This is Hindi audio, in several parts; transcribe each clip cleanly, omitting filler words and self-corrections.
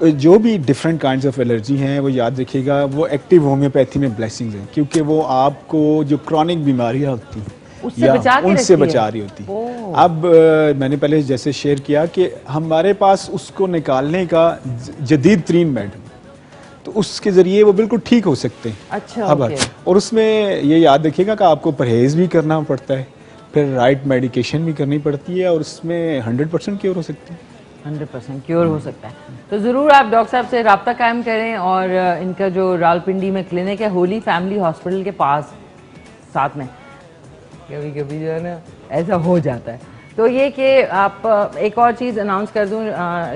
जो भी डिफरेंट काइंड्स ऑफ एलर्जी हैं वो याद रखिएगा, वो एक्टिव होम्योपैथी में ब्लेसिंग्स हैं, क्योंकि वो आपको जो क्रॉनिक बीमारियां होती हैं उससे या बचा के उनसे रखती है। बचा रही होती है। ओह। अब मैंने पहले जैसे शेयर किया कि हमारे पास उसको निकालने का जदीद तरीन मेथड, तो उसके ज़रिए वो बिल्कुल ठीक हो सकते हैं। अच्छा, अब ओके। और उसमें ये याद रखिएगा कि आपको परहेज़ भी करना पड़ता है, फिर राइट मेडिकेशन भी करनी पड़ती है, और उसमें 100% क्योर हो सकती है। 100% क्योर हो सकता है। तो ज़रूर आप डॉक्टर साहब से रब्ता कायम करें, और इनका जो रावलपिंडी में क्लिनिक है होली फैमिली हॉस्पिटल के पास साथ में, कभी कभी जो है ना ऐसा हो जाता है। तो ये कि आप एक और चीज़ अनाउंस कर दूँ,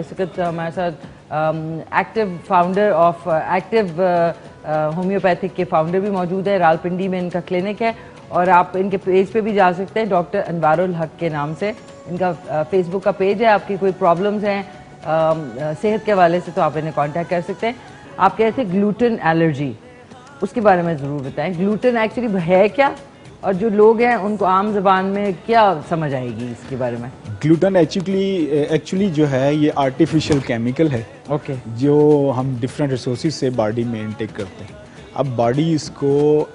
इस वक्त हमारे साथ active founder of active homeopathic के फाउंडर भी मौजूद है। रावलपिंडी में इनका क्लिनिक है, और आप इनके पेज पे भी जा सकते हैं, डॉक्टर अनवारुल हक के नाम से इनका फेसबुक का पेज है। आपकी कोई प्रॉब्लम्स हैं सेहत के हवाले से तो आप इन्हें कांटेक्ट कर सकते हैं। आप कह रहे थे ग्लूटेन एलर्जी, उसके बारे में ज़रूर बताएं। ग्लूटेन एक्चुअली है क्या, और जो लोग हैं उनको आम जबान में क्या समझ आएगी इसके बारे में? ग्लूटेन एक्चुअली जो है ये आर्टिफिशियल केमिकल है, ओके। जो हम डिफरेंट रिसोर्सेज से बॉडी में इनटेक करते हैं। अब बॉडी इसको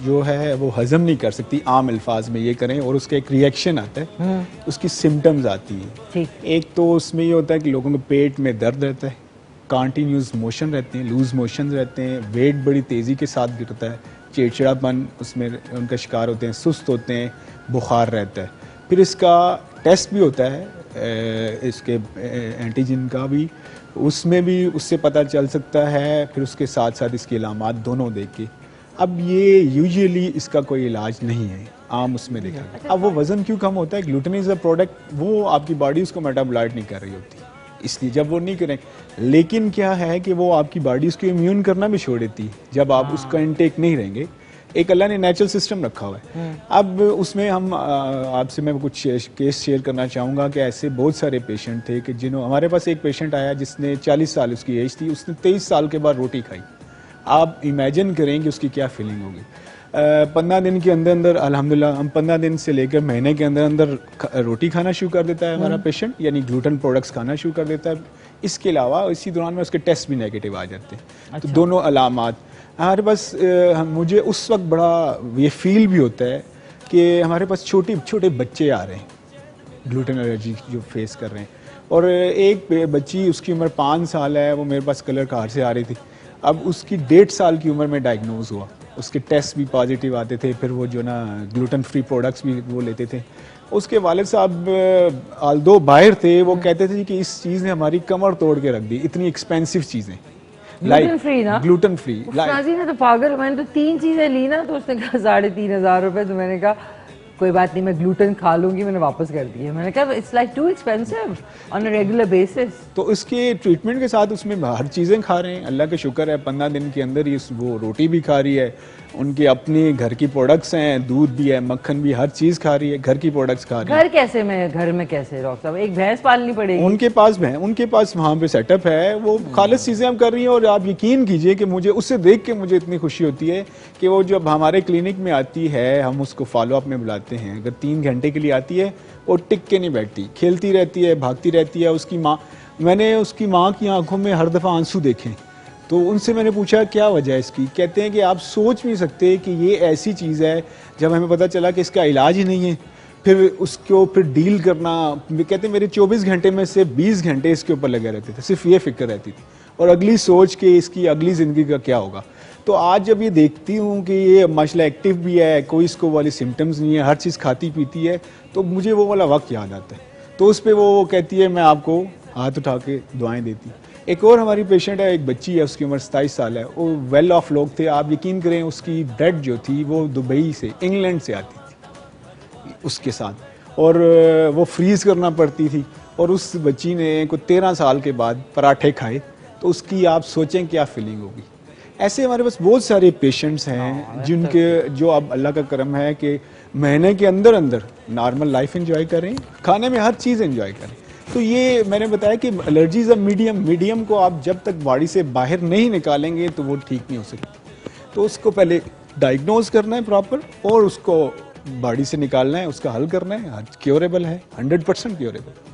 जो है वो हजम नहीं कर सकती, आम अल्फाज में ये करें, और उसका एक रिएक्शन आता है, उसकी सिम्टम्स आती है। ठीक। एक तो उसमें ये होता है कि लोगों के पेट में दर्द रहता है, कॉन्टीन्यूस मोशन रहते हैं, लूज मोशन रहते हैं, वेट बड़ी तेज़ी के साथ गिरता है, चिड़चिड़ापन उसमें उनका शिकार होते हैं, सुस्त होते हैं, बुखार रहता है। फिर इसका टेस्ट भी होता है, इसके एंटीजन का भी, उसमें भी उससे पता चल सकता है, फिर उसके साथ साथ इसकी अलामात दोनों देख के। अब ये यूजुअली इसका कोई इलाज नहीं है, आम उसमें देखा गया। अब वो वज़न क्यों कम होता है? ग्लूटेन इज़ अ प्रोडक्ट, वो आपकी बॉडी उसको मेटाबोलाइट नहीं कर रही होती, इसलिए जब वो नहीं करें। लेकिन क्या है कि वो आपकी बॉडी उसको इम्यून करना भी छोड़ देती है जब आप उसका इनटेक नहीं रहेंगे। एक अल्लाह ने नेचुरल सिस्टम रखा हुआ है। अब उसमें हम आपसे मैं कुछ केस शेयर करना चाहूँगा कि ऐसे बहुत सारे पेशेंट थे कि जिन्होंने, हमारे पास एक पेशेंट आया जिसने 40 साल उसकी एज थी, उसने 23 साल के बाद रोटी खाई। आप इमेजिन करें कि उसकी क्या फीलिंग होगी। 15 दिन के अंदर अंदर अल्हम्दुलिल्लाह, हम 15 दिन से लेकर महीने के अंदर अंदर रोटी खाना शुरू कर देता है हमारा पेशेंट, यानी ग्लूटेन प्रोडक्ट्स खाना शुरू कर देता है। इसके अलावा इसी दौरान में उसके टेस्ट भी नेगेटिव आ जाते हैं। अच्छा। तो दोनों अलामात हमारे पास, मुझे उस वक्त बड़ा ये फील भी होता है कि हमारे पास छोटे छोटे बच्चे आ रहे हैं ग्लूटेन एलर्जी जो फेस कर रहे हैं। और एक बच्ची, उसकी उम्र 5 साल है, वो मेरे पास कलर कार से आ रही थी। अब उसकी 1.5 साल की उम्र में डायग्नोज हुआ, उसके टेस्ट भी पॉजिटिव आते थे, फिर वो जो ना ग्लूटेन फ्री प्रोडक्ट्स भी वो लेते थे। उसके वालिद साहब आल्दो बाहर थे, वो कहते थे कि इस चीज़ ने हमारी कमर तोड़ के रख दी, इतनी एक्सपेंसिव चीज़ें। ग्लूटेन फ्री ना? Gluten free. नाज़ी ने तो पागल, मैंने तो 3 चीज़ें ली ना, तो उसने कहा 3,500 रुपये। तो मैंने कहा कोई बात नहीं, मैं ग्लूटेन खा लूंगी, मैंने वापस कर दिया। मैंने कहा it's like too expensive on a regular basis. तो इसके ट्रीटमेंट के साथ उसमें हर चीज़ें खा रहे हैं, अल्लाह का शुक्र है। 15 दिन के अंदर ही वो रोटी भी खा रही है, उनकी अपनी घर की प्रोडक्ट्स हैं, दूध भी है, मक्खन भी, हर चीज़ खा रही है, घर की प्रोडक्ट्स खा रही है। घर में कैसे डॉक्टर साहब, एक भैंस पालनी पड़ेगी? उनके पास वहाँ पे सेटअप है, वो खालिस चीज़ें हम कर रही हैं। और आप यकीन कीजिए कि मुझे उससे देख के मुझे इतनी खुशी होती है कि वो जब हमारे क्लिनिक में आती है, हम उसको फॉलो अप में बुलाते हैं, अगर 3 घंटे के लिए आती है, वो टिक के नहीं बैठती, खेलती रहती है, भागती रहती है। उसकी माँ, मैंने उसकी माँ की आंखों में हर दफ़ा आंसू देखे, तो उनसे मैंने पूछा क्या वजह है इसकी। कहते हैं कि आप सोच नहीं सकते कि ये ऐसी चीज़ है, जब हमें पता चला कि इसका इलाज ही नहीं है, फिर उसको फिर डील करना। कहते हैं मेरे 24 घंटे में से 20 घंटे इसके ऊपर लगे रहते थे, सिर्फ ये फिक्र रहती थी, और अगली सोच के इसकी अगली ज़िंदगी का क्या होगा। तो आज जब ये देखती हूँ कि ये माशाल्लाह एक्टिव भी है, कोई इसको वाली सिम्टम्स नहीं है, हर चीज़ खाती पीती है, तो मुझे वो वाला वक्त याद आता है। तो उस पर वो कहती है मैं आपको हाथ उठा के दुआएं देती। एक और हमारी पेशेंट है, एक बच्ची है, उसकी उम्र 27 साल है, वो वेल ऑफ लोग थे। आप यकीन करें उसकी ब्रेड जो थी वो दुबई से, इंग्लैंड से आती थी उसके साथ, और वो फ्रीज़ करना पड़ती थी। और उस बच्ची ने को 13 साल के बाद पराठे खाए, तो उसकी आप सोचें क्या फीलिंग होगी। ऐसे हमारे पास बहुत सारे पेशेंट्स हैं जिनके, जो अब अल्लाह का करम है कि महीने के अंदर अंदर नॉर्मल लाइफ एंजॉय करें, खाने में हर चीज़ एंजॉय करें। तो ये मैंने बताया कि एलर्जीज अब मीडियम को आप जब तक बॉडी से बाहर नहीं निकालेंगे तो वो ठीक नहीं हो सकती। तो उसको पहले डायग्नोज करना है प्रॉपर, और उसको बॉडी से निकालना है, उसका हल करना है। क्योरेबल है, 100% क्योरेबल।